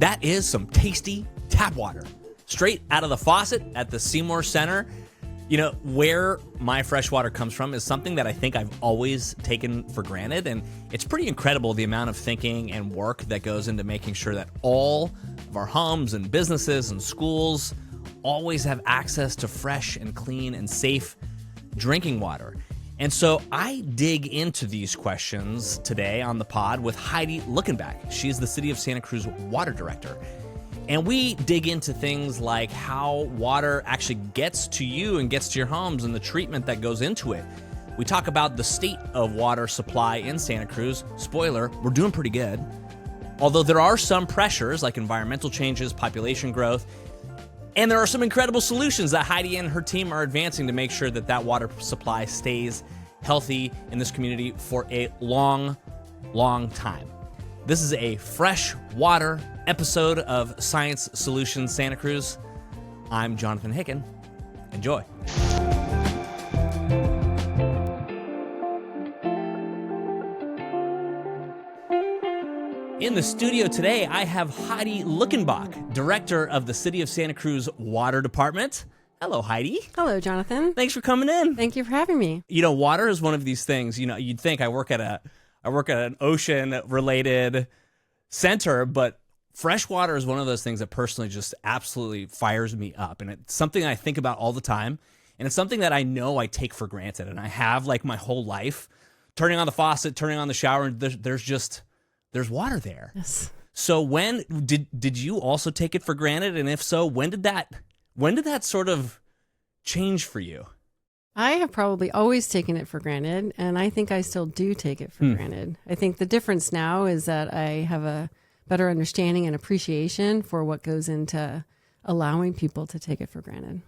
that is some tasty tap water, straight out of the faucet at the Seymour Center. You know, where my fresh water comes from is something that I think I've always taken for granted, and it's pretty incredible the amount of thinking and work that goes into making sure that all of our homes and businesses and schools always have access to fresh and clean and safe drinking water. And so I dig into these questions today on the pod with Heidi Luckenbach. She's the City of Santa Cruz Water Director. And we dig into things like how water actually gets to you and gets to your homes and the treatment that goes into it. We talk about the state of water supply in Santa Cruz. Spoiler, we're doing pretty good. Although there are some pressures like environmental changes, population growth, and there are some incredible solutions that Heidi and her team are advancing to make sure that that water supply stays healthy in this community for a long, long time. This is a fresh water episode of Science Solutions Santa Cruz. I'm Jonathan Hicken. Enjoy. In the studio today, I have Heidi Luckenbach, Director of the City of Santa Cruz Water Department. Hello, Heidi. Hello, Jonathan. Thanks for coming in. Thank you for having me. You know, water is one of these things, you know, you'd think I work at an ocean-related center, but fresh water is one of those things that personally just absolutely fires me up. And it's something I think about all the time. And it's something that I know I take for granted. And I have like my whole life, turning on the faucet, turning on the shower, and there's water there. Yes. So when did you also take it for granted? And if so, when did that sort of change for you? I have probably always taken it for granted, and I think I still do take it for granted. I think the difference now is that I have a better understanding and appreciation for what goes into allowing people to take it for granted.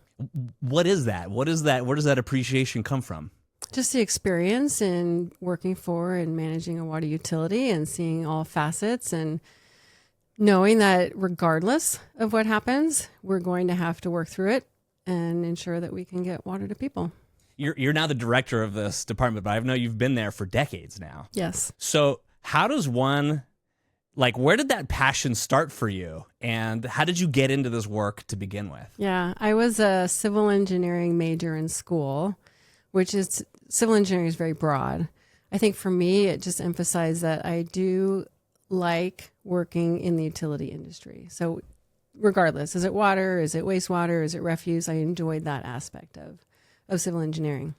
What is that? Where does that appreciation come from? Just the experience in working for and managing a water utility and seeing all facets and knowing that regardless of what happens, we're going to have to work through it and ensure that we can get water to people. You're now the director of this department, but I know you've been there for decades now. Yes. So how does one, like, where did that passion start for you? And how did you get into this work to begin with? Yeah, I was a civil engineering major in school, civil engineering is very broad. I think for me, it just emphasized that I do like working in the utility industry. So regardless, is it water, is it wastewater, is it refuse? I enjoyed that aspect of civil engineering.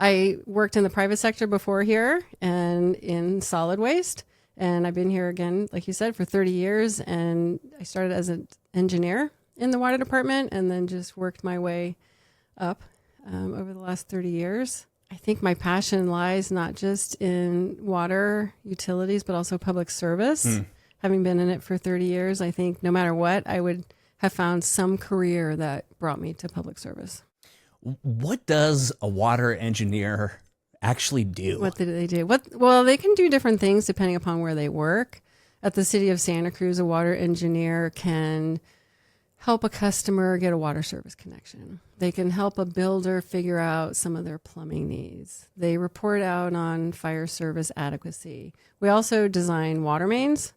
I worked in the private sector before here and in solid waste. And I've been here again, like you said, for 30 years. And I started as an engineer in the water department and then just worked my way up over the last 30 years. I think my passion lies not just in water utilities, but also public service. Having been in it for 30 years, I think no matter what, I would have found some career that brought me to public service. What does a water engineer actually do? What do they do? Well, they can do different things depending upon where they work. At the City of Santa Cruz, a water engineer can help a customer get a water service connection. They can help a builder figure out some of their plumbing needs. They report out on fire service adequacy. We also design water mains.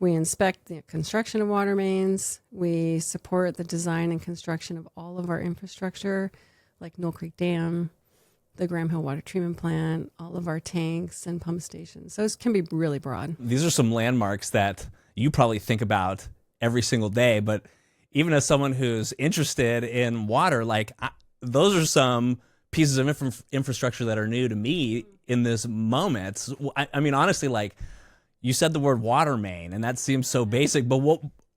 We inspect the construction of water mains. We support the design and construction of all of our infrastructure, like Knoll Creek Dam, the Graham Hill Water Treatment Plant, all of our tanks and pump stations. So it can be really broad. These are some landmarks that you probably think about every single day, but even as someone who's interested in water, those are some pieces of infrastructure that are new to me in this moment. I mean, honestly, like you said the word water main, and that seems so basic, but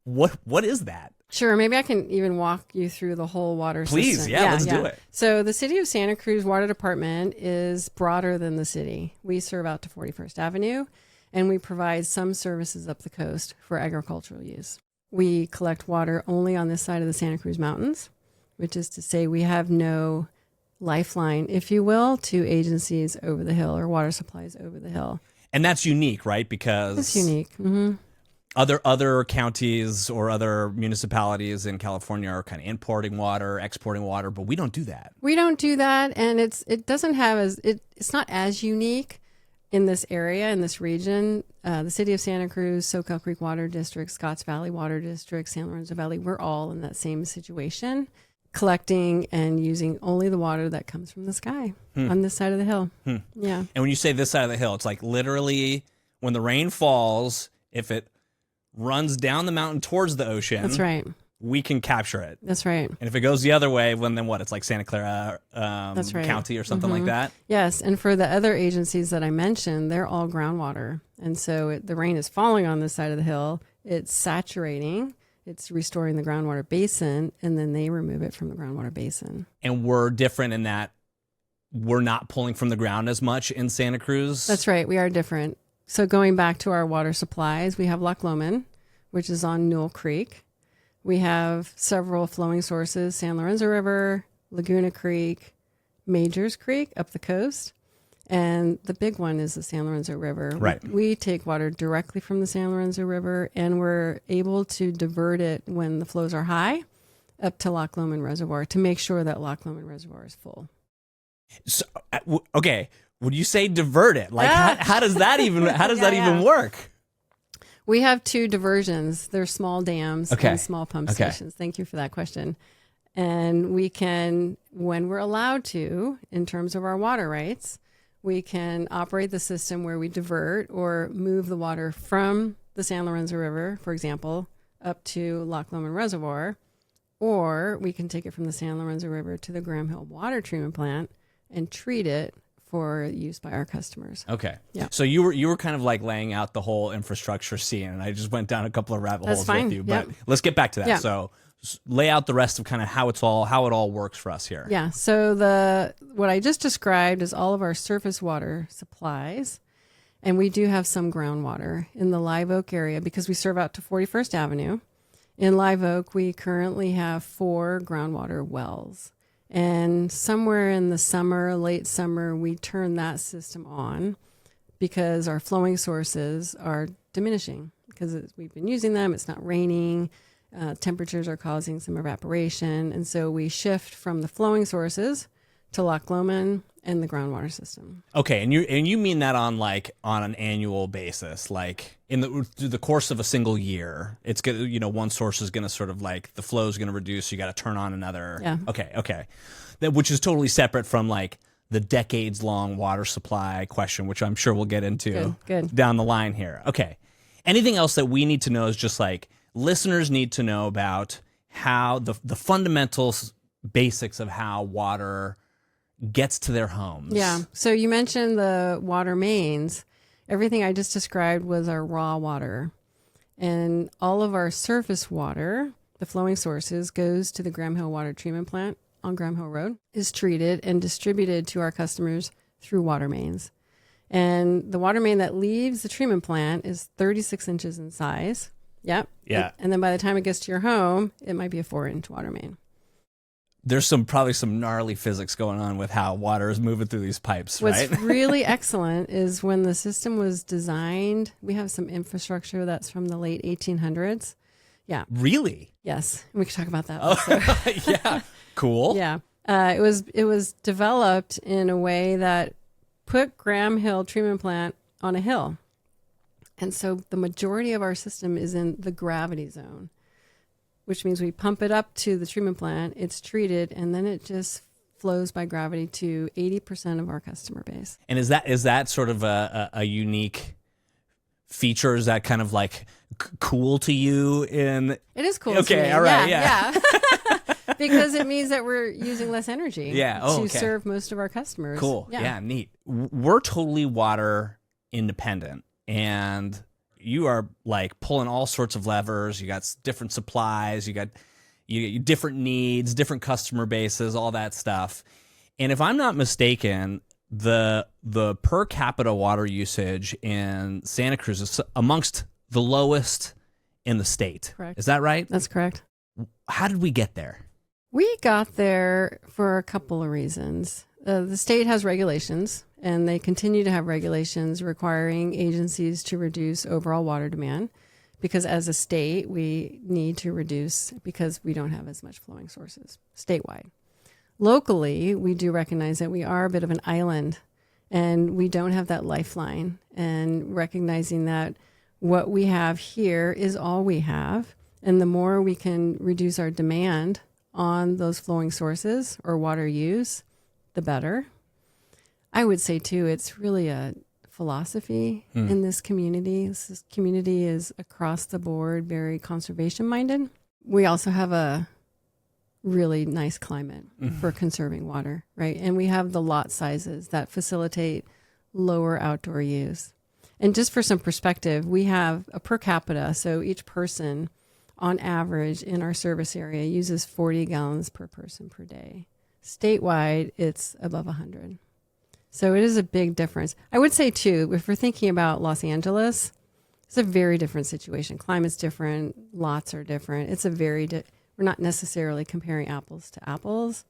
what is that? Sure, maybe I can even walk you through the whole water system. Please, let's do it. So the City of Santa Cruz Water Department is broader than the city. We serve out to 41st Avenue, and we provide some services up the coast for agricultural use. We collect water only on this side of the Santa Cruz Mountains, which is to say we have no lifeline, if you will, to agencies over the hill or water supplies over the hill. And that's unique, right? Because it's unique. Mm-hmm. Other counties or other municipalities in California are kind of importing water, exporting water, but we don't do that. We don't do that, and it's not as unique in this area, in this region, the city of Santa Cruz, Soquel Creek Water District, Scotts Valley Water District, San Lorenzo Valley, we're all in that same situation, collecting and using only the water that comes from the sky on this side of the hill. Yeah. And when you say this side of the hill, it's like literally when the rain falls, if it runs down the mountain towards the ocean, That's right. we can capture it. That's right. And if it goes the other way, then what? It's like Santa Clara That's right. County or something like that? Yes. And for the other agencies that I mentioned, they're all groundwater. And so the rain is falling on this side of the hill. It's saturating. It's restoring the groundwater basin, and then they remove it from the groundwater basin. And we're different in that we're not pulling from the ground as much in Santa Cruz? That's right. We are different. So going back to our water supplies, we have Loch Lomond, which is on Newell Creek. We have several flowing sources, San Lorenzo River, Laguna Creek, Majors Creek up the coast. And the big one is the San Lorenzo River. Right. We take water directly from the San Lorenzo River, and we're able to divert it when the flows are high up to Loch Lomond Reservoir to make sure that Loch Lomond Reservoir is full. So, okay, when you say divert it, like how does that even work? We have two diversions. They're small dams and small pump stations. Thank you for that question. And we can, when we're allowed to, in terms of our water rights, we can operate the system where we divert or move the water from the San Lorenzo River, for example, up to Loch Lomond Reservoir, or we can take it from the San Lorenzo River to the Graham Hill Water Treatment Plant and treat it for use by our customers. Okay. Yeah. So you were kind of like laying out the whole infrastructure scene, and I just went down a couple of rabbit holes with you. But let's get back to that. Yeah. So lay out the rest of kind of how it all works for us here. Yeah. So what I just described is all of our surface water supplies, and we do have some groundwater in the Live Oak area because we serve out to 41st Avenue. In Live Oak, we currently have 4 groundwater wells. And somewhere in the summer, late summer, we turn that system on because our flowing sources are diminishing because we've been using them. It's not raining. Temperatures are causing some evaporation. And so we shift from the flowing sources to Loch Lomond and the groundwater system. Okay, and you mean that on an annual basis, like through the course of a single year, it's gonna, one source is gonna sort of like the flow is gonna reduce, so you got to turn on another. Yeah. Okay, which is totally separate from like the decades-long water supply question, which I'm sure we'll get into down the line here. Okay, anything else that we need to know is just like listeners need to know about how the fundamentals, basics of how water gets to their homes. Yeah. So you mentioned the water mains. Everything I just described was our raw water. And all of our surface water, the flowing sources, goes to the Graham Hill Water Treatment Plant on Graham Hill Road, is treated and distributed to our customers through water mains. And the water main that leaves the treatment plant is 36 inches in size. Yep. Yeah. And then by the time it gets to your home, it might be a 4-inch water main. There's probably some gnarly physics going on with how water is moving through these pipes, right? What's really excellent is when the system was designed, we have some infrastructure that's from the late 1800s. Yeah. Really? Yes. We could talk about that also. Yeah. Cool. Yeah. It was developed in a way that put Graham Hill Treatment Plant on a hill. And so the majority of our system is in the gravity zone, which means we pump it up to the treatment plant, it's treated, and then it just flows by gravity to 80% of our customer base. And is that sort of a unique feature? Is that kind of like cool to you? It is cool. Okay, to me. all right, yeah. Because it means that we're using less energy to serve most of our customers. Cool. Yeah, neat. We're totally water independent, and you are like pulling all sorts of levers. You got different supplies. You got different needs, different customer bases, all that stuff. And if I'm not mistaken, the per capita water usage in Santa Cruz is amongst the lowest in the state. Correct. Is that right? That's correct. How did we get there? We got there for a couple of reasons. The state has regulations, and they continue to have regulations requiring agencies to reduce overall water demand because as a state, we need to reduce because we don't have as much flowing sources statewide. Locally, we do recognize that we are a bit of an island, And we don't have that lifeline, and recognizing that what we have here is all we have. And the more we can reduce our demand on those flowing sources or water use, the better. I would say, too, it's really a philosophy in this community. This community is across the board very conservation minded. We also have a really nice climate for conserving water, right? And we have the lot sizes that facilitate lower outdoor use. And just for some perspective, we have a per capita, so each person on average in our service area uses 40 gallons per person per day. Statewide, it's above 100. So it is a big difference. I would say, too, if we're thinking about Los Angeles, it's a very different situation. Climate's different. Lots are different. It's a very, we're not necessarily comparing apples to apples.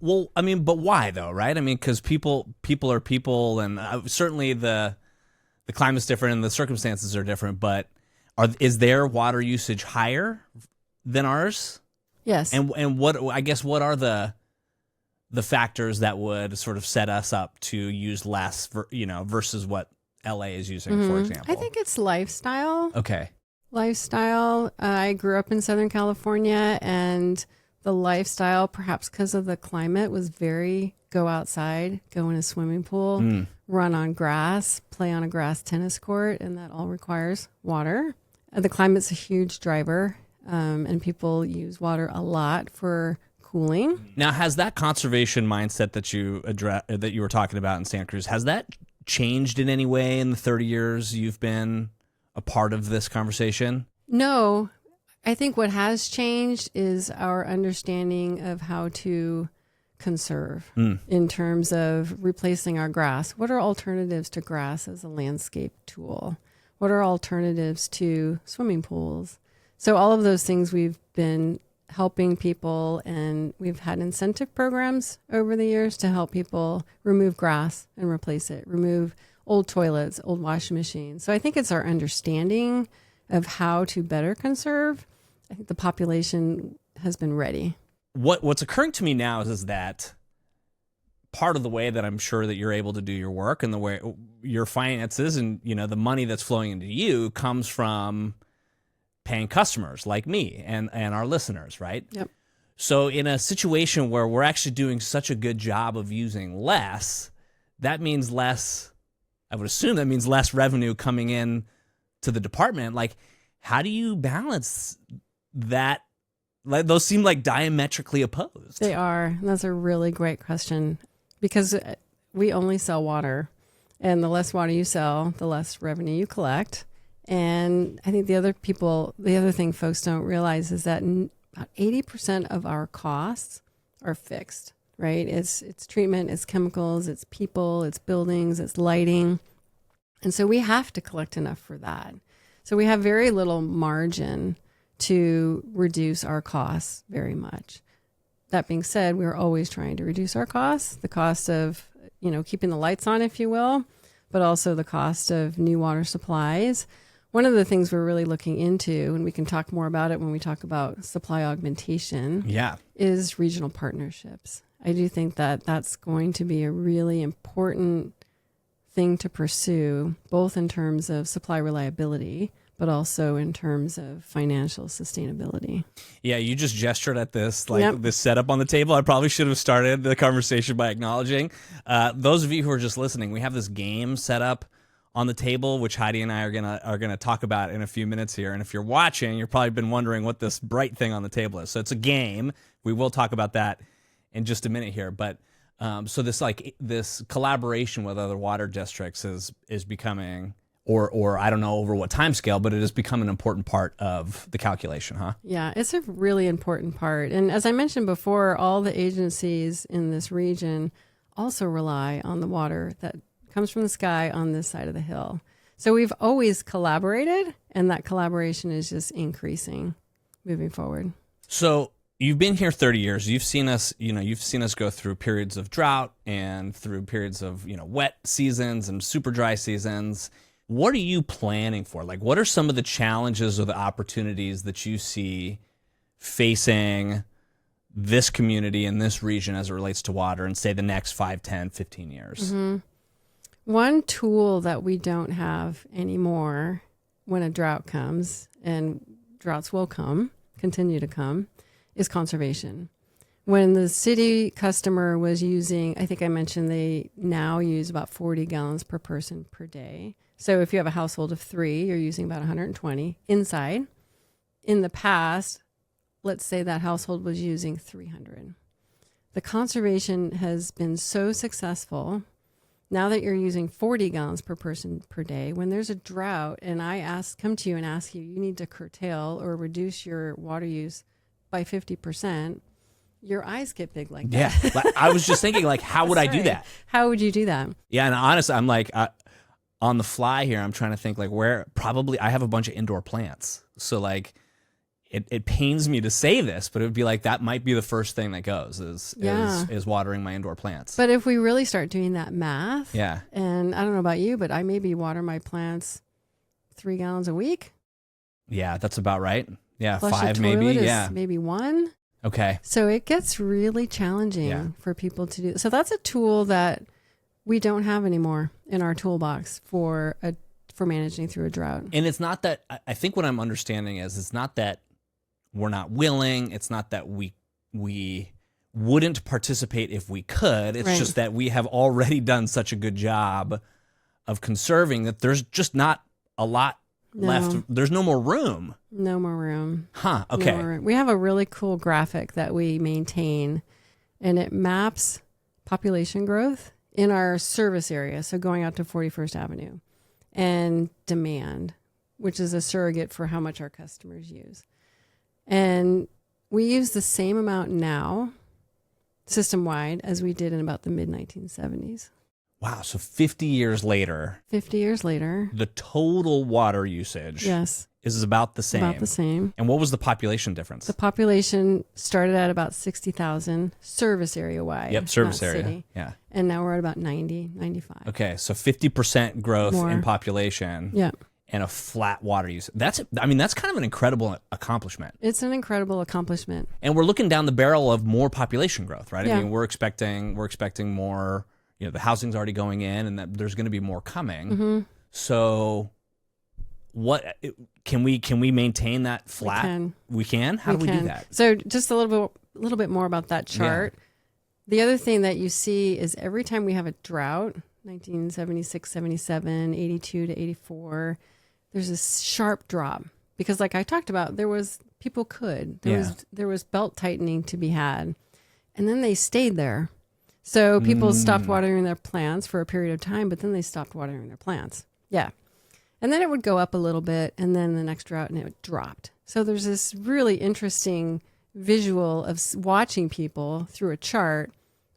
Well, I mean, but why though, right? I mean, because people are people, and certainly the climate's different and the circumstances are different, but is their water usage higher than ours? Yes. And what are the factors that would sort of set us up to use less, versus what LA is using, for example? I think it's lifestyle. Okay. Lifestyle. I grew up in Southern California, and the lifestyle, perhaps because of the climate, was very go outside, go in a swimming pool, run on grass, play on a grass tennis court, and that all requires water. The climate's a huge driver, and people use water a lot for cooling. Now, has that conservation mindset that you were talking about in Santa Cruz, has that changed in any way in the 30 years you've been a part of this conversation? No. I think what has changed is our understanding of how to conserve in terms of replacing our grass. What are alternatives to grass as a landscape tool? What are alternatives to swimming pools? So all of those things we've been helping people, and we've had incentive programs over the years to help people remove grass and replace it, remove old toilets, old washing machines. So I think it's our understanding of how to better conserve. I think the population has been ready. What's occurring to me now is that part of the way that I'm sure that you're able to do your work and the way your finances and the money that's flowing into you comes from paying customers like me and our listeners, right? Yep. So in a situation where we're actually doing such a good job of using less, that means less, I would assume that means less revenue coming in to the department. Like, how do you balance that? Like, those seem like diametrically opposed. They are. That's a really great question, because we only sell water, and the less water you sell, the less revenue you collect. And I think the other thing folks don't realize is that about 80% of our costs are fixed, right? It's treatment, it's chemicals, it's people, it's buildings, it's lighting. And so we have to collect enough for that. So we have very little margin to reduce our costs very much. That being said, we're always trying to reduce our costs, the cost of, keeping the lights on, if you will, but also the cost of new water supplies. One of the things we're really looking into, and we can talk more about it when we talk about supply augmentation, is regional partnerships. I do think that that's going to be a really important thing to pursue, both in terms of supply reliability, but also in terms of financial sustainability. Yeah, you just gestured at this, this setup on the table. I probably should have started the conversation by acknowledging. Those of you who are just listening, we have this game set up on the table, which Heidi and I are gonna talk about in a few minutes here. And if you're watching, you've probably been wondering what this bright thing on the table is. So it's a game. We will talk about that in just a minute here. But so this collaboration with other water districts is becoming, or I don't know over what time scale, but it has become an important part of the calculation, huh? Yeah, it's a really important part. And as I mentioned before, all the agencies in this region also rely on the water that comes from the sky on this side of the hill. So we've always collaborated, and that collaboration is just increasing moving forward. So you've been here 30 years. You've seen us go through periods of drought and through periods of, wet seasons and super dry seasons. What are you planning for? Like, what are some of the challenges or the opportunities that you see facing this community in this region as it relates to water in, say, the next 5, 10, 15 years? Mm-hmm. One tool that we don't have anymore when a drought comes, and droughts will continue to come, is conservation. When the city customer was using, I think I mentioned they now use about 40 gallons per person per day. So if you have a household of 3, you're using about 120 inside. In the past, let's say that household was using 300. The conservation has been so successful. Now that you're using 40 gallons per person per day, when there's a drought and come to you and ask you, you need to curtail or reduce your water use by 50%, your eyes get big like that. Yeah. I was just thinking, like, how would I do that? How would you do that? Yeah. And honestly, I'm like, on the fly here, I'm trying to think, like, where probably I have a bunch of indoor plants. So, like, it pains me to say this, but it would be like that might be the first thing that goes is watering my indoor plants. But if we really start doing that math, yeah. And I don't know about you, but I maybe water my plants 3 gallons a week. Yeah, that's about right. Yeah, Flush 5 a maybe. toilet Yeah, is maybe 1. Okay. So it gets really challenging for people to do. So that's a tool that we don't have anymore in our toolbox for managing through a drought. And it's not that, I think what I'm understanding is it's not that we're not willing. It's not that we wouldn't participate if we could. It's just that we have already done such a good job of conserving that there's just not a lot left. There's no more room. No more room. Huh. Okay. No more room. We have a really cool graphic that we maintain, and it maps population growth in our service area. So going out to 41st Avenue, and demand, which is a surrogate for how much our customers use. And we use the same amount now, system-wide, as we did in about the mid-1970s. Wow. So 50 years later. 50 years later. The total water usage is about the same. About the same. And what was the population difference? The population started at about 60,000 service area-wide. Yep, service area. City. Yeah. And now we're at about 90, 95. Okay, so 50% growth in population. Yeah. And a flat water use. That's kind of an incredible accomplishment. It's an incredible accomplishment. And we're looking down the barrel of more population growth, right? Yeah. I mean, we're expecting more, the housing's already going in and that there's going to be more coming. Mm-hmm. So what can we maintain that flat? We can? How do we do that? So just a little bit more about that chart. Yeah. The other thing that you see is every time we have a drought, 1976, 77, 82 to 84, there's this sharp drop because, like I talked about, there was belt tightening to be had, and then they stayed there. So people stopped watering their plants for a period of time, but then they stopped watering their plants. Yeah, and then it would go up a little bit, and then the next drought, and it dropped. So there's this really interesting visual of watching people through a chart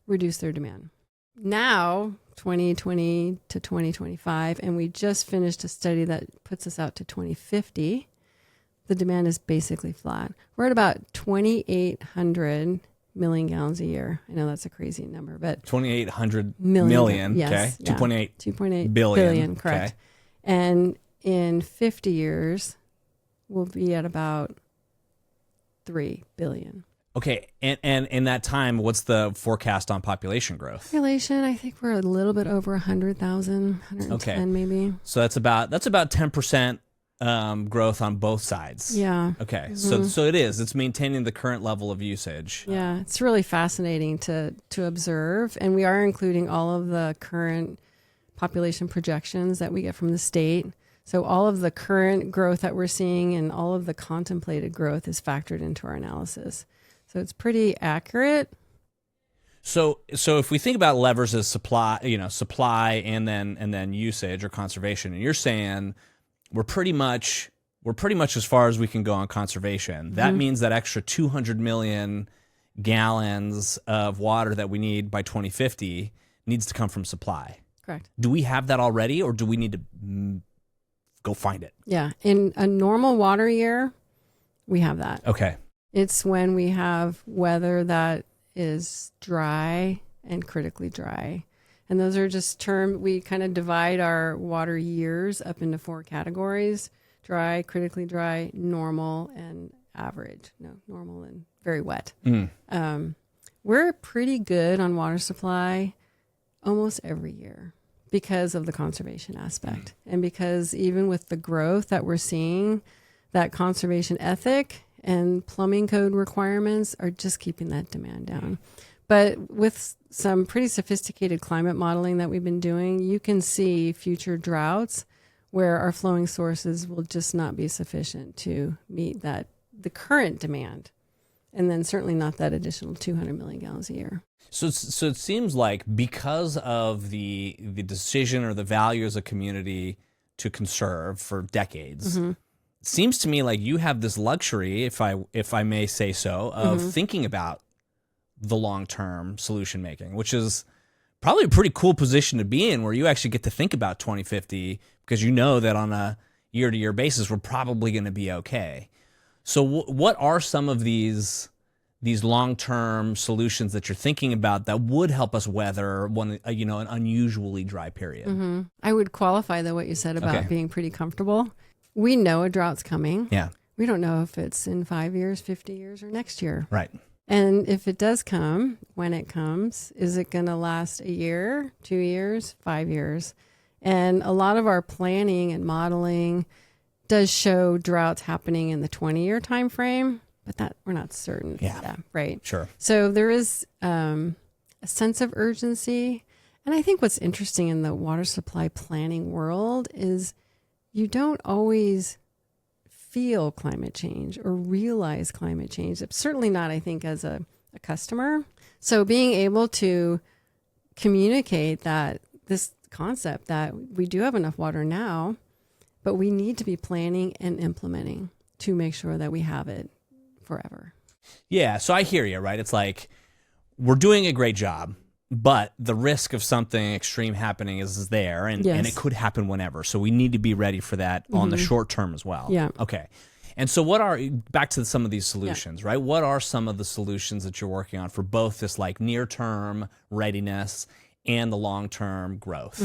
reduce their demand. Now, 2020 to 2025, and we just finished a study that puts us out to 2050, the demand is basically flat. We're at about 2,800 million gallons a year. I know that's a crazy number, but 2,800 million. Yes, okay. 2.8 billion. Billion, correct. Okay. And in 50 years, we'll be at about 3 billion. Okay, and in that time, what's the forecast on population growth? Population, I think we're a little bit over 100,000, 110 maybe. So that's about 10% growth on both sides. Yeah. Okay, so it's maintaining the current level of usage. Yeah, it's really fascinating to observe, and we are including all of the current population projections that we get from the state. So all of the current growth that we're seeing and all of the contemplated growth is factored into our analysis. So it's pretty accurate. So if we think about levers as supply and then usage or conservation, and you're saying we're pretty much as far as we can go on conservation. That means that extra 200 million gallons of water that we need by 2050 needs to come from supply. Correct. Do we have that already, or do we need to go find it? Yeah. In a normal water year, we have that. Okay. It's when we have weather that is dry and critically dry. And those are just we kind of divide our water years up into 4 categories: dry, critically dry, normal, and average. No, normal and very wet. We're pretty good on water supply almost every year. because of the conservation aspect. And because even with the growth that we're seeing, that conservation ethic and plumbing code requirements are just keeping that demand down. But with some pretty sophisticated climate modeling that we've been doing, you can see future droughts where our flowing sources will just not be sufficient to meet the current demand. And then certainly not that additional 200 million gallons a year. So it seems like because of the decision or the value as a community to conserve for decades, it seems to me like you have this luxury, if I may say so, of thinking about the long-term solution making, which is probably a pretty cool position to be in, where you actually get to think about 2050 because you know that on a year-to-year basis we're probably going to be okay. So what are some of these long-term solutions that you're thinking about that would help us weather an unusually dry period? I would qualify though what you said about being pretty comfortable. We know a drought's coming. Yeah. We don't know if it's in 5 years, 50 years, or next year. Right. And if it does come, when it comes, is it going to last a year, 2 years, 5 years? And a lot of our planning and modeling does show droughts happening in the 20-year time frame, but that we're not certain. Yeah, right. Sure. So there is a sense of urgency. And I think what's interesting in the water supply planning world is you don't always feel climate change or realize climate change. It's certainly not, I think, as a customer. So being able to communicate that this concept that we do have enough water now, but we need to be planning and implementing to make sure that we have it forever. Yeah, so I hear you, right? It's like we're doing a great job, but the risk of something extreme happening is there, and it could happen whenever. So we need to be ready for that on the short term as well. Yeah. Okay. And so back to some of these solutions, right? What are some of the solutions that you're working on for both this like near-term readiness and the long-term growth?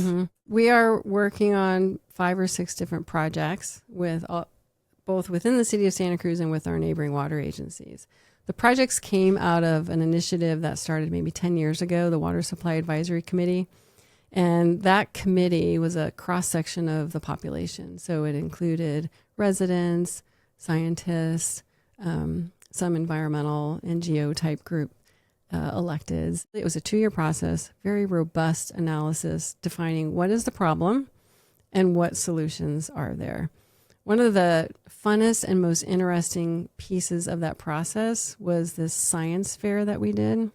We are working on 5 or 6 different projects with both within the city of Santa Cruz and with our neighboring water agencies. The projects came out of an initiative that started maybe 10 years ago, the Water Supply Advisory Committee. And that committee was a cross-section of the population. So it included residents, scientists, some environmental NGO type group electeds. It was a 2-year process, very robust analysis defining what is the problem and what solutions are there. One of the funnest and most interesting pieces of that process was this science fair that we did.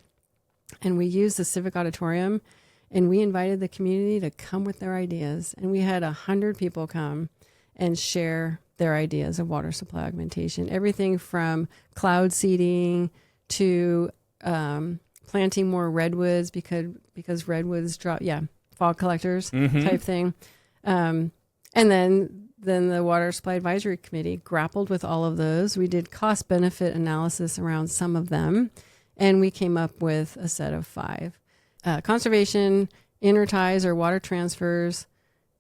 And we used the Civic Auditorium, and we invited the community to come with their ideas. And we had 100 people come and share their ideas of water supply augmentation. Everything from cloud seeding to planting more redwoods because redwoods drop, fog collectors type thing. And then the Water Supply Advisory Committee grappled with all of those. We did cost-benefit analysis around some of them, and we came up with a set of 5. Conservation, interties or water transfers,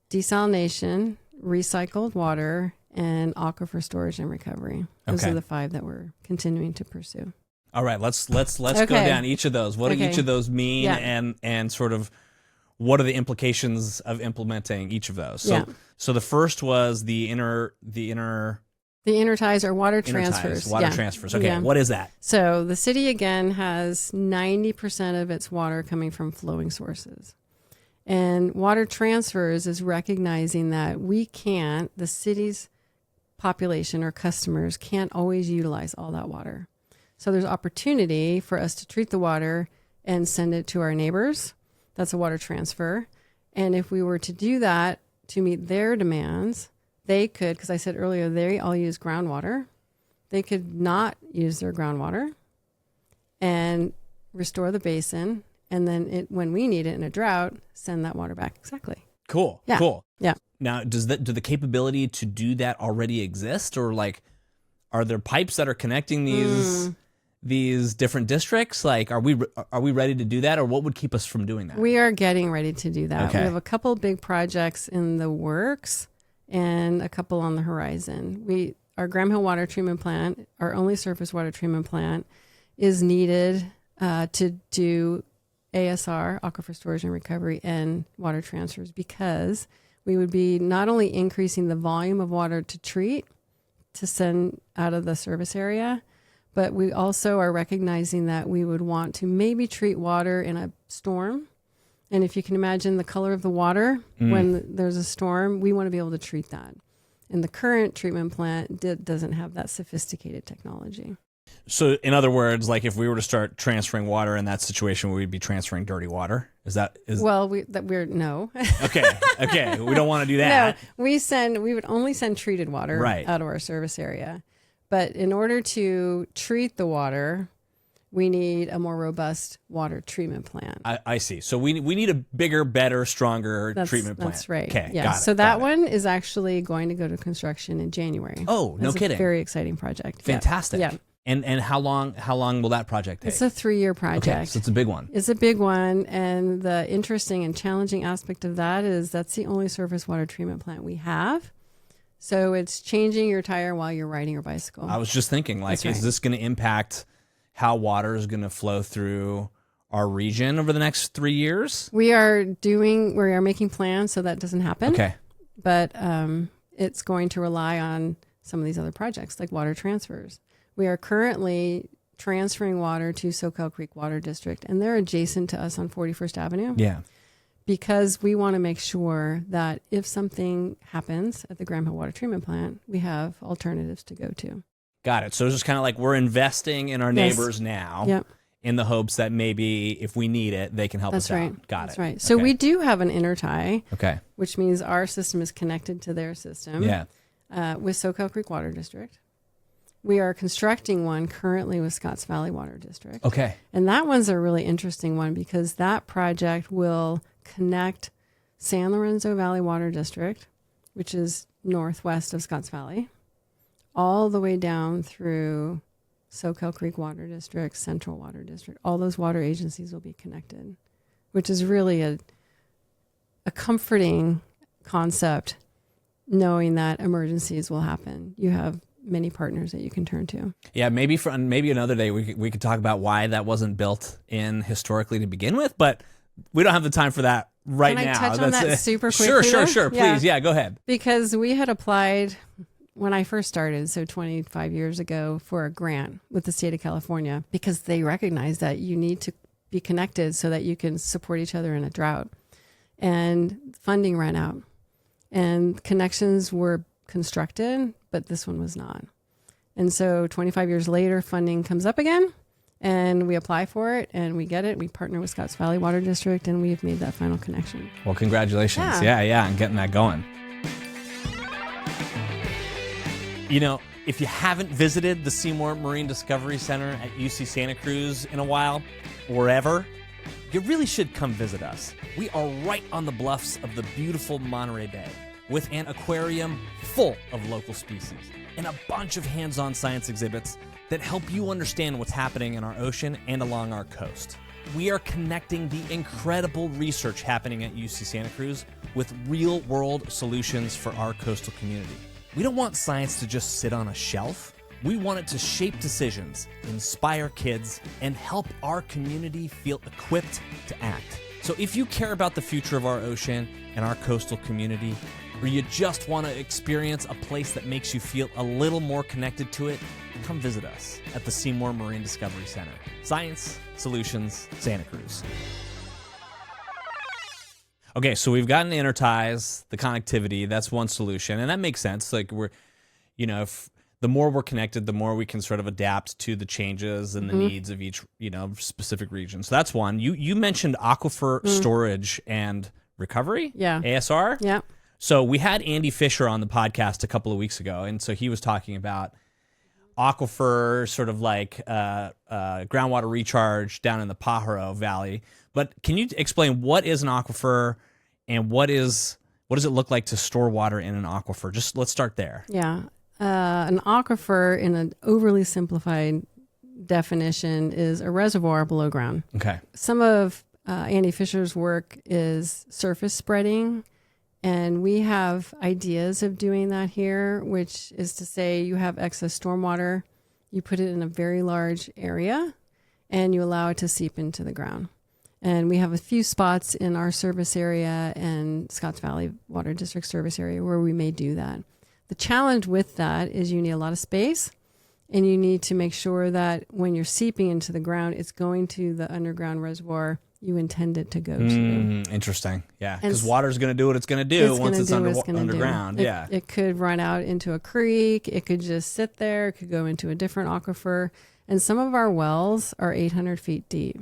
desalination, recycled water, and aquifer storage and recovery. Those are the 5 that we're continuing to pursue. All right, let's go down each of those. What do each of those mean, and sort of what are the implications of implementing each of those? So the first was the interties or water transfers. Water transfers. Okay, what is that? So the city again has 90% of its water coming from flowing sources. And water transfers is recognizing that the city's population or customers can't always utilize all that water. So there's opportunity for us to treat the water and send it to our neighbors. That's a water transfer. And if we were to do that to meet their demands, they could, because I said earlier, they all use groundwater. They could not use their groundwater and restore the basin. And then when we need it in a drought, send that water back. Exactly. Cool. Yeah. Cool. Yeah. Now, do the capability to do that already exist, or like, are there pipes that are connecting these different districts? Like, are we ready to do that, or what would keep us from doing that? We are getting ready to do that. Okay. We have a couple big projects in the works and a couple on the horizon. Our Graham Hill water treatment plant, our only surface water treatment plant, is needed to do ASR, Aquifer Storage and Recovery, and water transfers, because we would be not only increasing the volume of water to treat, to send out of the service area, but we also are recognizing that we would want to maybe treat water in a storm. And if you can imagine the color of the water when there's a storm, we want to be able to treat that. And the current treatment plant doesn't have that sophisticated technology. So in other words, like if we were to start transferring water in that situation, we'd be transferring dirty water. Well, we're no. Okay. We don't want to do that. No, we would only send treated water out of our service area. But in order to treat the water, we need a more robust water treatment plant. I see. So we need a bigger, better, stronger treatment plant. That's right. Okay. Yeah. Got it. So that one is actually going to go to construction in January. Oh, no kidding. A very exciting project. Fantastic. Yeah. And how long will that project take? It's a 3-year project. Okay, so it's a big one. It's a big one. And the interesting and challenging aspect of that is that's the only surface water treatment plant we have. So it's changing your tire while you're riding your bicycle. I was just thinking, like, is this going to impact how water is going to flow through our region over the next 3 years? We are making plans so that doesn't happen. Okay. But it's going to rely on some of these other projects like water transfers. We are currently transferring water to Soquel Creek Water District, and they're adjacent to us on 41st Avenue. Yeah. Because we want to make sure that if something happens at the Graham Hill Water Treatment Plant, we have alternatives to go to. Got it. So it's just kind of like we're investing in our neighbors now in the hopes that maybe if we need it, they can help us out. Got it. That's right. So we do have an intertie, okay, which means our system is connected to their system with Soquel Creek Water District. We are constructing one currently with Scotts Valley Water District. Okay. And that one's a really interesting one because that project will connect San Lorenzo Valley Water District, which is northwest of Scotts Valley, all the way down through Soquel Creek Water District, Central Water District. All those water agencies will be connected, which is really a comforting concept, knowing that emergencies will happen. You have many partners that you can turn to. Yeah, maybe another day we could talk about why that wasn't built in historically to begin with, but we don't have the time for that right now. Can I touch on that super quickly? Sure. Please, go ahead. Because we had applied when I first started, so 25 years ago, for a grant with the state of California because they recognize that you need to be connected so that you can support each other in a drought. And funding ran out. And connections were constructed, but this one was not. And so 25 years later, funding comes up again, and we apply for it, and we get it. We partner with Scotts Valley Water District, and we've made that final connection. Well, congratulations. Yeah, and getting that going. You know, if you haven't visited the Seymour Marine Discovery Center at UC Santa Cruz in a while, or ever, you really should come visit us. We are right on the bluffs of the beautiful Monterey Bay, with an aquarium full of local species and a bunch of hands-on science exhibits that help you understand what's happening in our ocean and along our coast. We are connecting the incredible research happening at UC Santa Cruz with real-world solutions for our coastal community. We don't want science to just sit on a shelf. We want it to shape decisions, inspire kids, and help our community feel equipped to act. So if you care about the future of our ocean and our coastal community, or you just want to experience a place that makes you feel a little more connected to it, come visit us at the Seymour Marine Discovery Center. Science Solutions, Santa Cruz. Okay, so we've gotten interties, the connectivity, that's one solution, and that makes sense. Like if the more we're connected, the more we can sort of adapt to the changes and the needs of each, specific region. So that's one. You mentioned aquifer storage and recovery? Yeah. ASR? Yeah. So we had Andy Fisher on the podcast a couple of weeks ago, and so he was talking about aquifer, sort of like groundwater recharge down in the Pajaro Valley. But can you explain what is an aquifer and what does it look like to store water in an aquifer? Just let's start there. Yeah. An aquifer, in an overly simplified definition, is a reservoir below ground. Okay. Some of Andy Fisher's work is surface spreading, and we have ideas of doing that here, which is to say you have excess stormwater, you put it in a very large area, and you allow it to seep into the ground. And we have a few spots in our service area and Scotts Valley Water District service area where we may do that. The challenge with that is you need a lot of space, and you need to make sure that when you're seeping into the ground, it's going to the underground reservoir you intend it to go to. Interesting. Yeah, because water is going to do what it's going to do once it's underground. Yeah. It could run out into a creek. It could just sit there. It could go into a different aquifer. And some of our wells are 800 feet deep.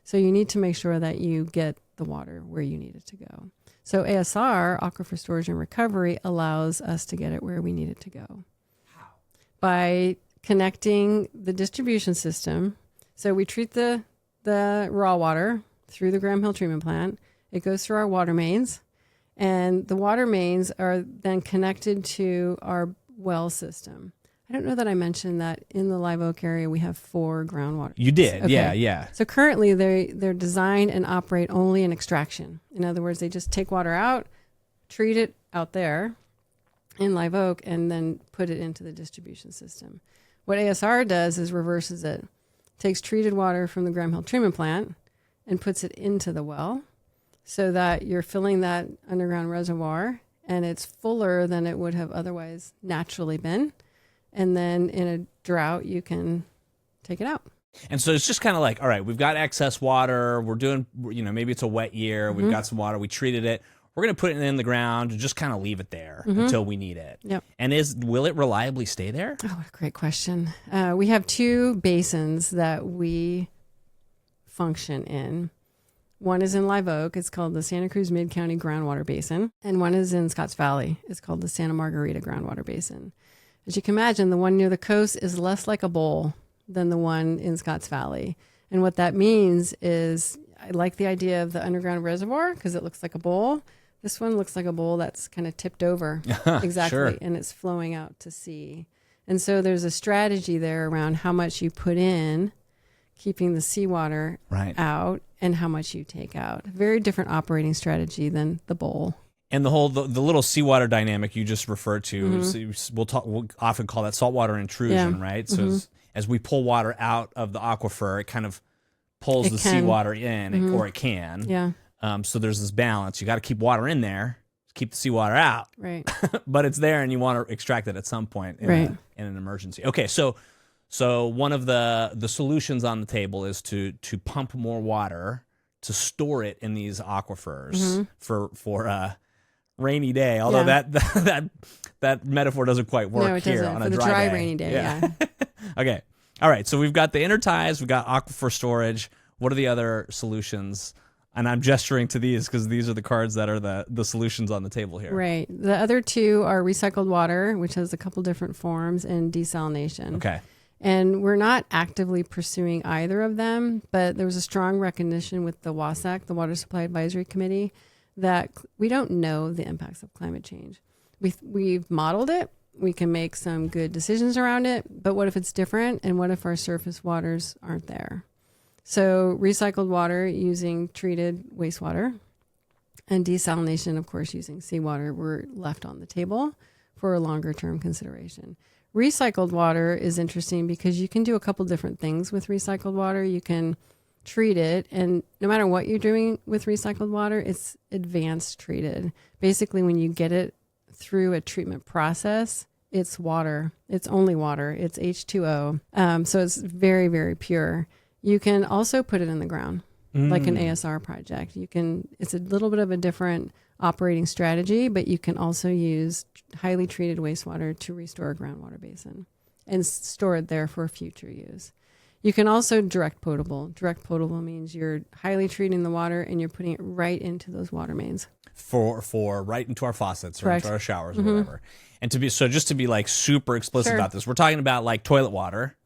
So you need to make sure that you get the water where you need it to go. So ASR, Aquifer Storage and Recovery, allows us to get it where we need it to go. How? By connecting the distribution system. So we treat the raw water through the Graham Hill treatment plant. It goes through our water mains, and the water mains are then connected to our well system. I don't know that I mentioned that in the Live Oak area we have 4 groundwater. You did, okay. yeah. So currently they're designed and operate only in extraction. In other words, they just take water out, treat it out there in Live Oak, and then put it into the distribution system. What ASR does is reverses it. Takes treated water from the Graham Hill treatment plant and puts it into the well so that you're filling that underground reservoir and it's fuller than it would have otherwise naturally been. And then in a drought, you can take it out. And so it's just kind of like, all right, we've got excess water. We're doing, maybe it's a wet year. We've got some water. We treated it. We're going to put it in the ground and just kind of leave it there until we need it. Yep. And will it reliably stay there? Oh, what a great question. We have 2 basins that we function in. One is in Live Oak. It's called the Santa Cruz Mid-County Groundwater Basin. And one is in Scotts Valley. It's called the Santa Margarita Groundwater Basin. As you can imagine, the one near the coast is less like a bowl than the one in Scotts Valley. And what that means is I like the idea of the underground reservoir because it looks like a bowl. This one looks like a bowl that's kind of tipped over. Exactly. Sure. And it's flowing out to sea. And so there's a strategy there around how much you put in, keeping the seawater out, and how much you take out. Very different operating strategy than the bowl. And the little seawater dynamic you just referred to, we'll often call that saltwater intrusion, right? So as we pull water out of the aquifer, it kind of pulls the seawater in, or it can. Yeah. So there's this balance. You got to keep water in there, keep the seawater out. Right. But it's there, and you want to extract it at some point in an emergency. Okay, so one of the solutions on the table is to pump more water to store it in these aquifers for a rainy day. Although that metaphor doesn't quite work here on a dry rainy day. Yeah. Okay. All right. So we've got the inner ties. We've got aquifer storage. What are the other solutions? And I'm gesturing to these because these are the cards that are the solutions on the table here. Right. The other 2 are recycled water, which has a couple different forms, and desalination. Okay. And we're not actively pursuing either of them, but there was a strong recognition with the WASAC, the Water Supply Advisory Committee, that we don't know the impacts of climate change. We've modeled it. We can make some good decisions around it, but what if it's different? And what if our surface waters aren't there? So recycled water using treated wastewater and desalination, of course, using seawater were left on the table for a longer term consideration. Recycled water is interesting because you can do a couple different things with recycled water. You can treat it, and no matter what you're doing with recycled water, it's advanced treated. Basically, when you get it through a treatment process, it's water. It's only water. It's H2O. So it's very, very pure. You can also put it in the ground, like an ASR project. It's a little bit of a different operating strategy, but you can also use highly treated wastewater to restore a groundwater basin and store it there for future use. You can also direct potable. Direct potable means you're highly treating the water and you're putting it right into those water mains. For right into our faucets or into our showers or whatever. And just to be like super explicit about this, we're talking about like toilet water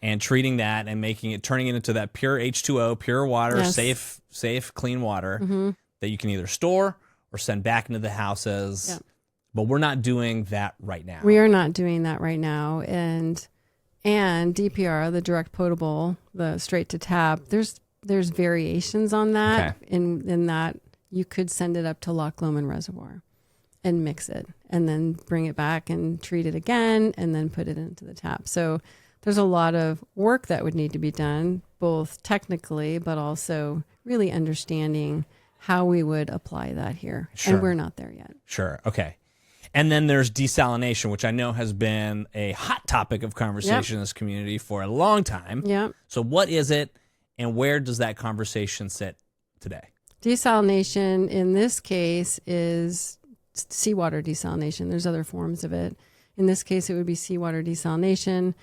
and treating that and turning it into that pure H2O, pure water, safe, clean water that you can either store or send back into the houses. Yep. But we're not doing that right now. We are not doing that right now. And DPR, the direct potable, the straight to tap, there's variations on that. Okay. In that you could send it up to Loch Lomond Reservoir and mix it and then bring it back and treat it again and then put it into the tap. So there's a lot of work that would need to be done, both technically but also really understanding how we would apply that here. Sure. And we're not there yet. Sure. Okay. And then there's desalination, which I know has been a hot topic of conversation in this community for a long time. Yep. So what is it, and where does that conversation sit today? Desalination in this case is seawater desalination. There's other forms of it. In this case, it would be seawater desalination.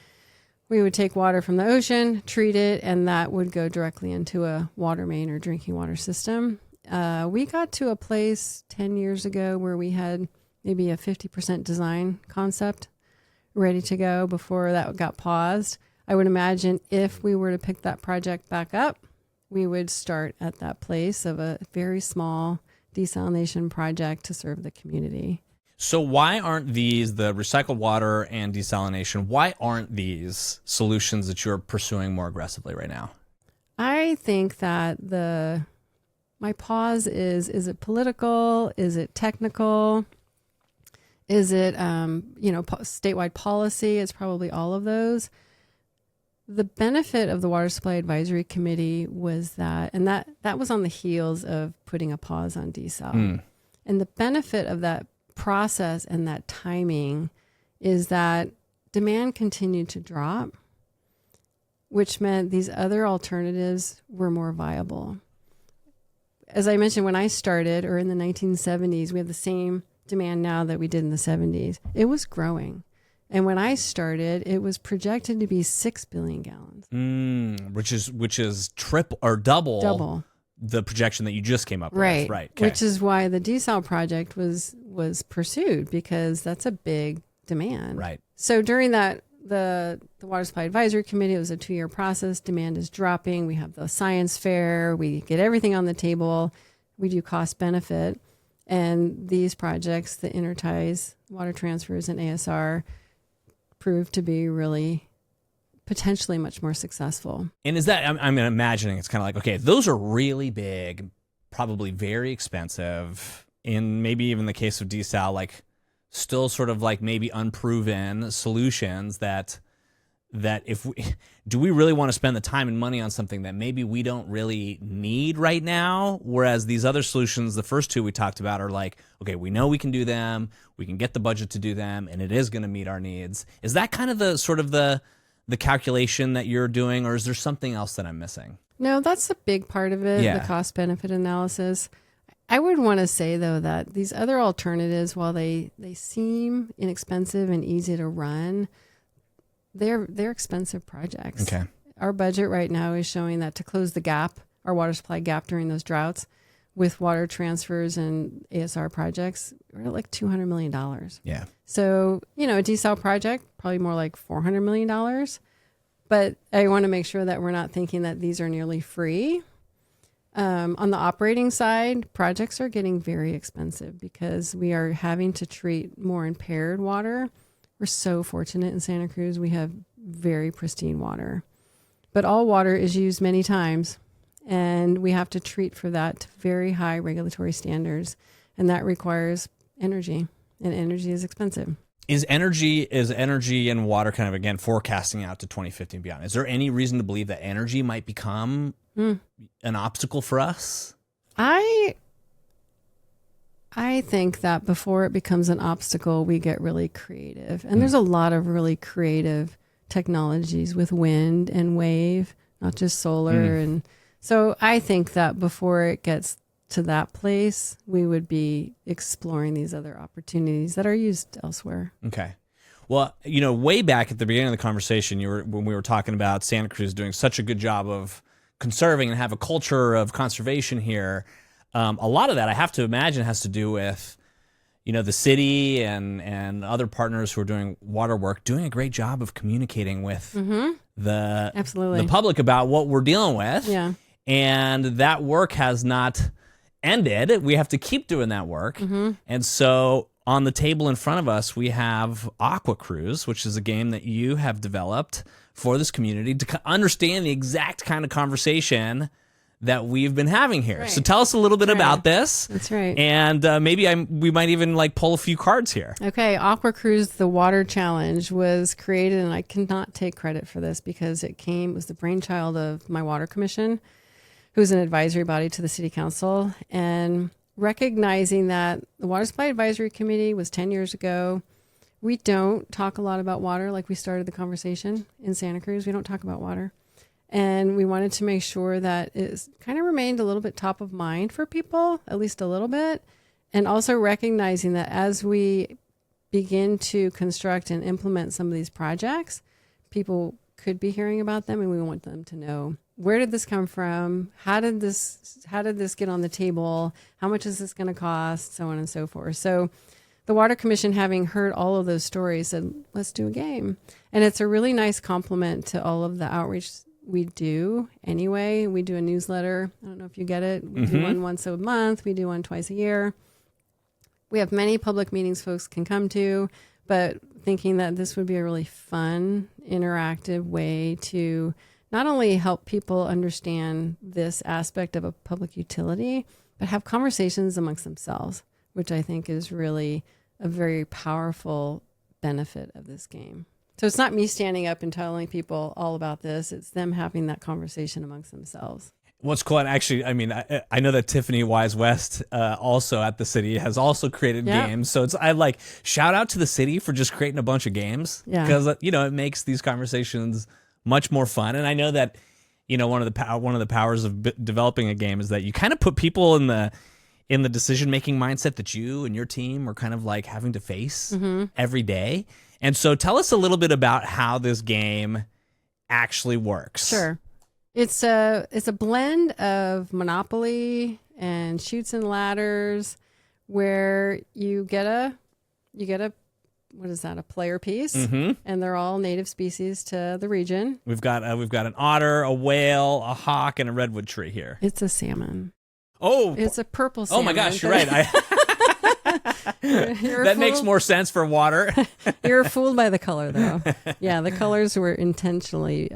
We would take water from the ocean, treat it, and that would go directly into a water main or drinking water system. We got to a place 10 years ago where we had maybe a 50% design concept ready to go before that got paused. I would imagine if we were to pick that project back up, we would start at that place of a very small desalination project to serve the community. So why aren't these, the recycled water and desalination, why aren't these solutions that you're pursuing more aggressively right now? I think that my pause is it political? Is it technical? Is it, statewide policy? It's probably all of those. The benefit of the Water Supply Advisory Committee was that was on the heels of putting a pause on desal. And the benefit of that process and that timing is that demand continued to drop, which meant these other alternatives were more viable. As I mentioned, when I started, or in the 1970s, we have the same demand now that we did in the 70s. It was growing. And when I started, it was projected to be 6 billion gallons. Which is triple or double the projection that you just came up with. Right. Okay. Which is why the desal project was pursued, because that's a big demand. Right. So during that, the Water Supply Advisory Committee, it was a 2-year process. Demand is dropping. We have the science fair. We get everything on the table. We do cost benefit. And these projects, the interties, water transfers, and ASR, proved to be really potentially much more successful. And is that, I'm imagining it's kind of like, okay, those are really big, probably very expensive, in maybe even the case of desal, like still sort of like maybe unproven solutions that if do we really want to spend the time and money on something that maybe we don't really need right now? Whereas these other solutions, the first two we talked about, are like, okay, we know we can do them, we can get the budget to do them, and it is going to meet our needs. Is that kind of the sort of the calculation that you're doing, or is there something else that I'm missing? No, that's a big part of it, the cost benefit analysis. I would want to say, though, that these other alternatives, while they seem inexpensive and easy to run, they're expensive projects. Okay. Our budget right now is showing that to close the gap, our water supply gap during those droughts, with water transfers and ASR projects, we're at like $200 million. Yeah. So, a desal project, probably more like $400 million. But I want to make sure that we're not thinking that these are nearly free. On the operating side, projects are getting very expensive because we are having to treat more impaired water. We're so fortunate in Santa Cruz. We have very pristine water. But all water is used many times, and we have to treat for that to very high regulatory standards, and that requires energy, and energy is expensive. Is energy and water kind of, again, forecasting out to 2050 and beyond? Is there any reason to believe that energy might become an obstacle for us? I think that before it becomes an obstacle, we get really creative. And there's a lot of really creative technologies with wind and wave, not just solar. And so I think that before it gets to that place, we would be exploring these other opportunities that are used elsewhere. Okay. Well, way back at the beginning of the conversation, when we were talking about Santa Cruz doing such a good job of conserving and have a culture of conservation here, a lot of that, I have to imagine, has to do with, the city and other partners who are doing water work, doing a great job of communicating with the public about what we're dealing with. Yeah. And that work has not ended. We have to keep doing that work. And so on the table in front of us, we have Aqua Cruz, which is a game that you have developed for this community to understand the exact kind of conversation that we've been having here. Right. So tell us a little bit about this. That's right. And maybe we might even pull a few cards here. Okay. Aqua Cruz, the water challenge, was created, and I cannot take credit for this because it was the brainchild of my water commission. who's an advisory body to the city council, and recognizing that the Water Supply Advisory Committee was 10 years ago. We don't talk a lot about water like we started the conversation in Santa Cruz. We don't talk about water. And we wanted to make sure that it kind of remained a little bit top of mind for people, at least a little bit. And also recognizing that as we begin to construct and implement some of these projects, people could be hearing about them, and we want them to know, where did this come from? How did this get on the table? How much is this going to cost? So on and so forth. So the Water Commission, having heard all of those stories, said, let's do a game. And it's a really nice complement to all of the outreach we do anyway. We do a newsletter. I don't know if you get it. We do one once a month. We do one twice a year. We have many public meetings folks can come to, but thinking that this would be a really fun, interactive way to not only help people understand this aspect of a public utility, but have conversations amongst themselves, which I think is really a very powerful benefit of this game. So it's not me standing up and telling people all about this. It's them having that conversation amongst themselves. What's cool, and actually, I mean, I know that Tiffany Wise West, also at the city, has also created games. So I like shout out to the city for just creating a bunch of games, because it makes these conversations much more fun. And I know that one of the powers of developing a game is that you kind of put people in the decision making mindset that you and your team are kind of like having to face every day. And so tell us a little bit about how this game actually works. Sure. It's a blend of Monopoly and Chutes and Ladders, where you get a what is that, a player piece, and they're all native species to the region. We've got an otter, a whale, a hawk, and a redwood tree here. It's a salmon. Oh, it's a purple salmon. Oh my gosh, you're right. That makes more sense for water. You're fooled by the color, though. Yeah, the colors were intentionally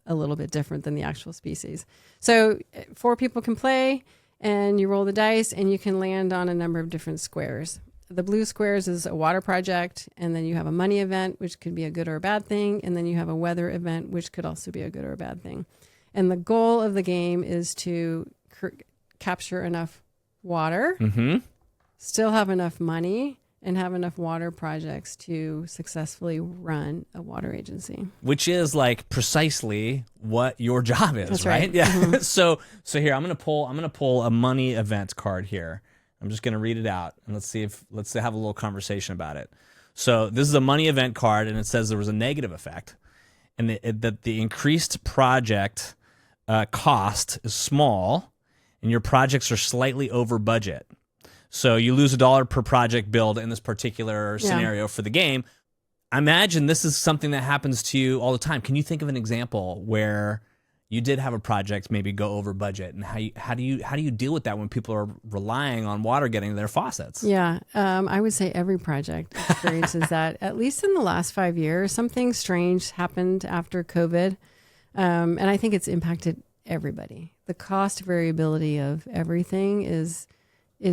a little bit different than the actual species. So 4 people can play, and you roll the dice, and you can land on a number of different squares. The blue squares is a water project, and then you have a money event, which could be a good or a bad thing, and then you have a weather event, which could also be a good or a bad thing. And the goal of the game is to capture enough water, still have enough money, and have enough water projects to successfully run a water agency. Which is like precisely what your job is. That's right? right. Yeah. So here I'm gonna pull a money event card here. I'm just gonna read it out, and let's have a little conversation about it. So this is a money event card, and it says there was a negative effect, and that the increased project cost is small, and your projects are slightly over budget. So you lose $1 per project build in this particular scenario for the game. I imagine this is something that happens to you all the time. Can you think of an example where you did have a project maybe go over budget, and how do you deal with that when people are relying on water getting to their faucets? Yeah, I would say every project experiences that. At least in the last 5 years, something strange happened after COVID, and I think it's impacted everybody. The cost variability of everything is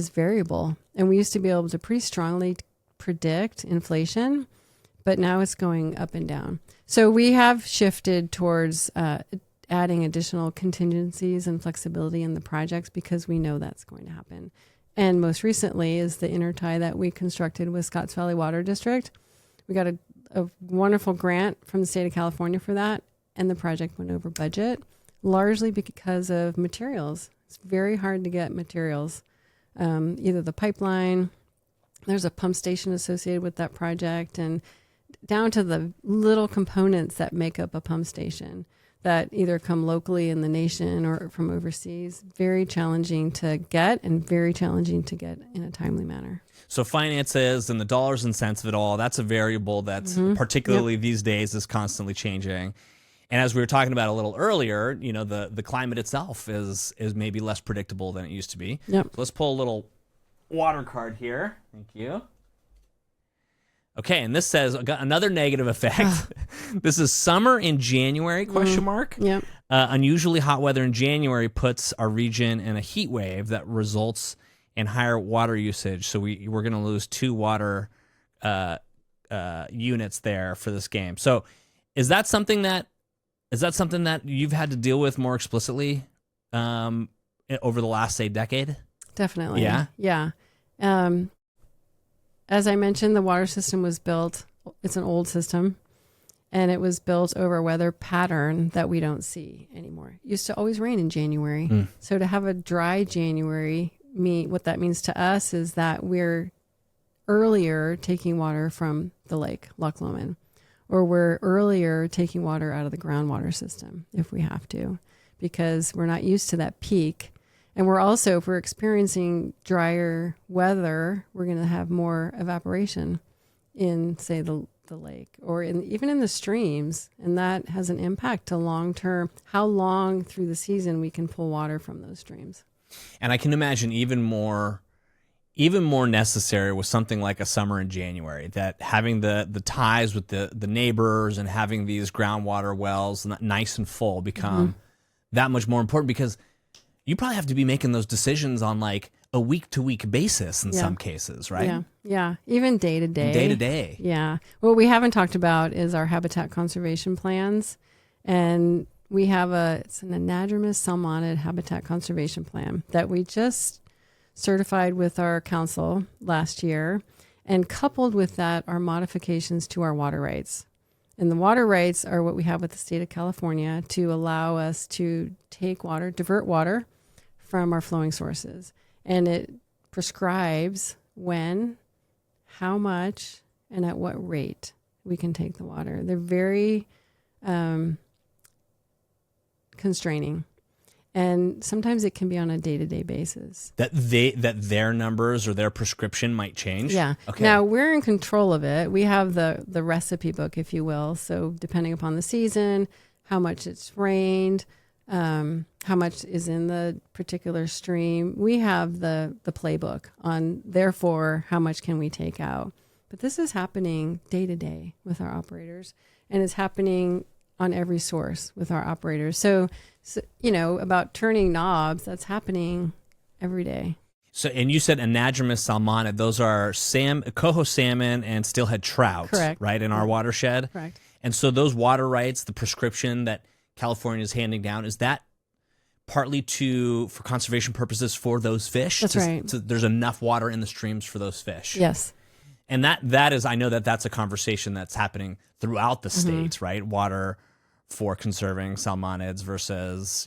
variable, and we used to be able to pretty strongly predict inflation, but now it's going up and down. So we have shifted towards adding additional contingencies and flexibility in the projects, because we know that's going to happen. And most recently is the intertie that we constructed with Scotts Valley Water District. We got a wonderful grant from the state of California for that, and the project went over budget, largely because of materials. It's very hard to get materials. Either the pipeline, there's a pump station associated with that project, and down to the little components that make up a pump station that either come locally in the nation or from overseas. Very challenging to get, and very challenging to get in a timely manner. So finances and the dollars and cents of it all, that's a variable that's particularly these days is constantly changing. And as we were talking about a little earlier, the climate itself is maybe less predictable than it used to be. Yep. So let's pull a little water card here. Thank you. Okay, and this says another negative effect. This is summer in January, question mark. Yep. Unusually hot weather in January puts our region in a heat wave that results in higher water usage. So we're going to lose 2 water units there for this game. So is that something that you've had to deal with more explicitly over the last, say, decade? Definitely. Yeah? Yeah. As I mentioned, the water system was built, it's an old system, and it was built over a weather pattern that we don't see anymore. It used to always rain in January. So to have a dry January, what that means to us is that we're earlier taking water from the lake, Loch Lomond, or we're earlier taking water out of the groundwater system if we have to, because we're not used to that peak. And we're also, if we're experiencing drier weather, we're going to have more evaporation in, say, the lake or even in the streams. And that has an impact to long-term, how long through the season we can pull water from those streams. And I can imagine even more necessary with something like a summer in January, that having the ties with the neighbors and having these groundwater wells nice and full become that much more important, because you probably have to be making those decisions on like a week-to-week basis in some cases, right? Yeah. Even day-to-day. Day-to-day. Yeah. What we haven't talked about is our habitat conservation plans. And we have it's an anadromous salmonid habitat conservation plan that we just certified with our council last year. And coupled with that are modifications to our water rights. And the water rights are what we have with the state of California to allow us to take water, divert water from our flowing sources. And it prescribes when, how much, and at what rate we can take the water. They're very constraining. And sometimes it can be on a day-to-day basis. That their numbers or their prescription might change? Yeah. Okay. Now, we're in control of it. We have the recipe book, if you will. So depending upon the season, how much it's rained, how much is in the particular stream, we have the playbook on, therefore, how much can we take out. But this is happening day-to-day with our operators. And it's happening on every source with our operators. So, about turning knobs, that's happening every day. So, and you said anadromous salmonid; those are coho salmon and steelhead trout, correct? Right, in our watershed, correct? And so, those water rights, the prescription that California is handing down, is that partly for conservation purposes for those fish? That's right. So there's enough water in the streams for those fish. Yes. And that is, I know that's a conversation that's happening throughout the states, right? Water for conserving salmonids versus,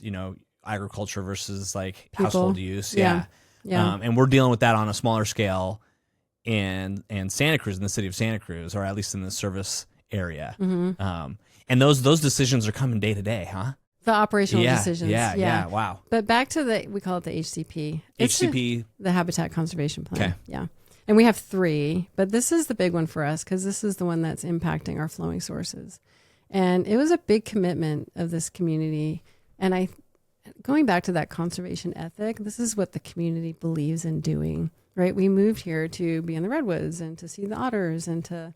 agriculture versus like household use. Yeah. And we're dealing with that on a smaller scale in Santa Cruz, in the city of Santa Cruz, or at least in the service area. And those decisions are coming day to day, huh? The operational decisions. Yeah. Wow. But back to we call it the HCP. The Habitat Conservation Plan. Okay. Yeah. And we have 3, but this is the big one for us because this is the one that's impacting our flowing sources. And it was a big commitment of this community. And going back to that conservation ethic, this is what the community believes in doing, right? We moved here to be in the redwoods and to see the otters and to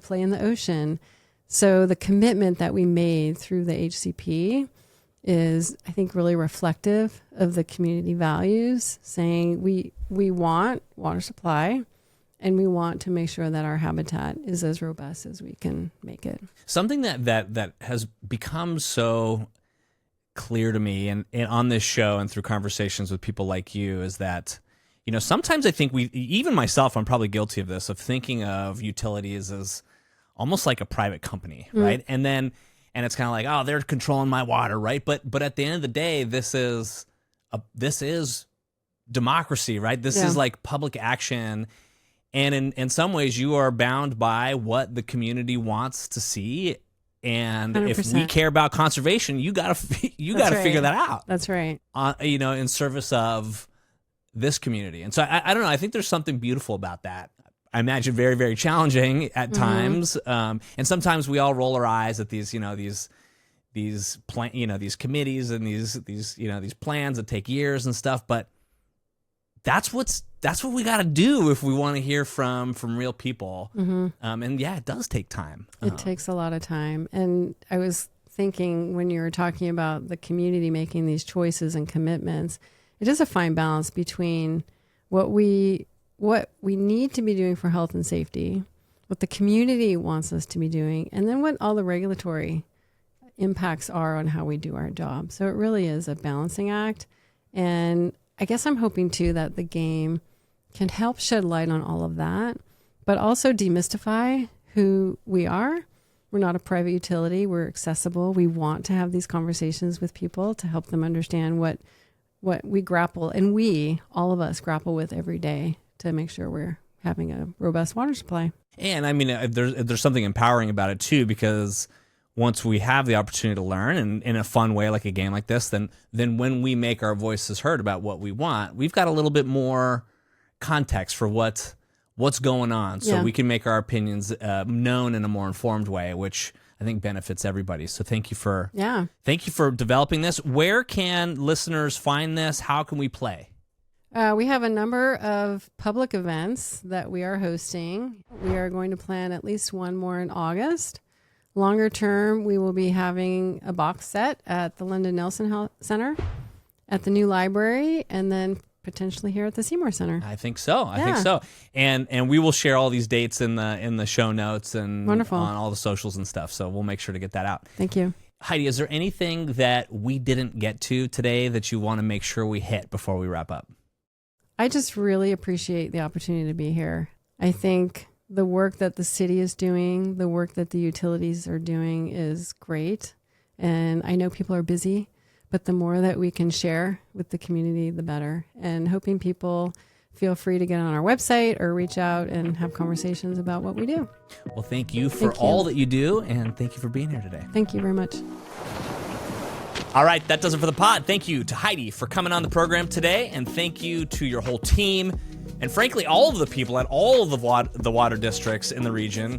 play in the ocean. So the commitment that we made through the HCP is, I think, really reflective of the community values, saying we want water supply and we want to make sure that our habitat is as robust as we can make it. Something that has become so clear to me and on this show and through conversations with people like you is that, sometimes I think even myself, I'm probably guilty of this, of thinking of utilities as almost like a private company, right? And it's kind of like, oh, they're controlling my water, right? But at the end of the day, this is democracy, right? This is like public action. And in some ways, you are bound by what the community wants to see. And 100%. If we care about conservation, you gotta figure that out. That's right. In service of this community. And so I don't know. I think there's something beautiful about that. I imagine very, very challenging at times. And sometimes we all roll our eyes at these committees and these plans that take years and stuff. But that's what we got to do if we want to hear from real people. And it does take time. It takes a lot of time. And I was thinking when you were talking about the community making these choices and commitments, it is a fine balance between what we need to be doing for health and safety, what the community wants us to be doing, and then what all the regulatory impacts are on how we do our job. So it really is a balancing act. And I guess I'm hoping too that the game can help shed light on all of that, but also demystify who we are. We're not a private utility. We're accessible. We want to have these conversations with people to help them understand what we grapple, and all of us grapple with every day to make sure we're having a robust water supply. And I mean, there's something empowering about it too, because once we have the opportunity to learn and in a fun way, like a game like this, then when we make our voices heard about what we want, we've got a little bit more context for what's going on, so we can make our opinions known in a more informed way, which I think benefits everybody. So thank you for developing this. Where can listeners find this? How can we play? We have a number of public events that we are hosting. We are going to plan at least one more in August. Longer term, we will be having a box set at the Lyndon Nelson Center, at the new library, and then potentially here at the Seymour Center. I think so. I think so. And we will share all these dates in the show notes and Wonderful. On all the socials and stuff. So we'll make sure to get that out. Thank you. Heidi, is there anything that we didn't get to today that you want to make sure we hit before we wrap up? I just really appreciate the opportunity to be here. I think the work that the city is doing, the work that the utilities are doing is great. And I know people are busy, but the more that we can share with the community, the better. And hoping people feel free to get on our website or reach out and have conversations about what we do. Well, thank you for all that you do, and thank you for being here today. Thank you very much. All right, that does it for the pod. Thank you to Heidi for coming on the program today, and thank you to your whole team, and frankly, all of the people at all of the water districts in the region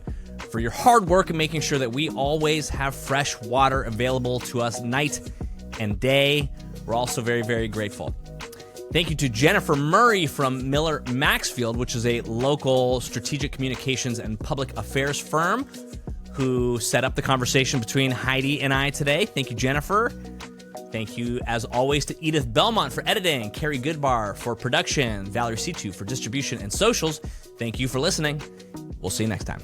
for your hard work in making sure that we always have fresh water available to us night and day. We're also very, very grateful. Thank you to Jennifer Murray from Miller Maxfield, which is a local strategic communications and public affairs firm, who set up the conversation between Heidi and I today. Thank you, Jennifer. Thank you, as always, to Edith Belmont for editing, Carrie Goodbar for production, Valerie Situ for distribution and socials. Thank you for listening. We'll see you next time.